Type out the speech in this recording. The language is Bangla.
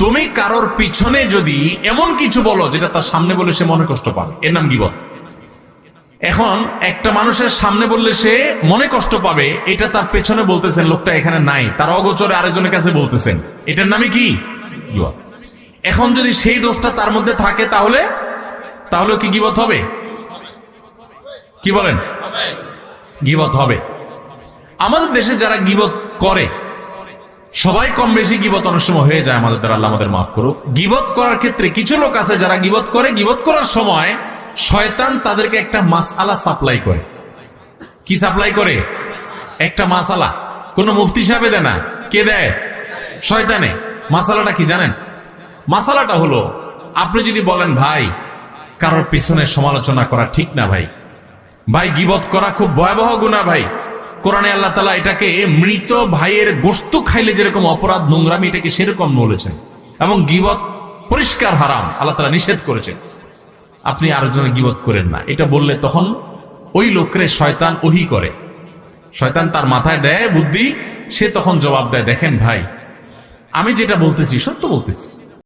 তুমি কারোর পিছনে যদি এমন কিছু বলো যেটা তার সামনে বলে সে মনে কষ্ট পাবে, এর নাম গীবত। এখন একটা মানুষের সামনে বললে সে মনে কষ্ট পাবে, এটা তার পেছনে বলতেছেন, লোকটা এখানে নাই, তার অগোচরে আরেকজনের কাছে বলতেছেন, এটার নামে কি গীবত। এখন যদি সেই দোষটা তার মধ্যে থাকে তাহলে তাহলে কি গীবত হবে? কি বলেন? গীবত হবে। আমাদের দেশে যারা গীবত করে, সবাই কম বেশি গীবত অনেক সময় হয়ে যায় আমাদের দ্বারা, আল্লাহ আমাদের মাফ করুক। গীবত করার ক্ষেত্রে কিছু লোক আছে যারা গীবত করে, গীবত করার সময় শয়তান তাদেরকে একটা মাসআলা সাপ্লাই করে। কি সাপ্লাই করে? একটা মাসালা। কোন মুফতি সাহেবে দেয় না, কে দেয়? শয়তানে। মাসালাটা কি জানেন? মাসালাটা হলো, আপনি যদি বলেন ভাই কারোর পিছনে সমালোচনা করা ঠিক না ভাই, ভাই গীবত করা খুব ভয়াবহ গুনাহ ভাই, কোরআনে আল্লাহ তাআলা এটাকে মৃত ভাইয়ের গোশত খাইলে যেরকম অপরাধ, নোংরামি, এটাকে সেরকম বলেছেন, এবং গীবত পরিষ্কার হারাম, আল্লাহ তাআলা নিষেধ করেছেন। আপনি আরেকজনের গীবত করেন না, এটা বললে তখন ওই লোকরে শয়তান ওহী করে, শয়তান তার মাথায় দেয় বুদ্ধি, সে তখন জবাব দেয়, দেখেন ভাই আমি যেটা বলতেছি সত্য বলতেছি,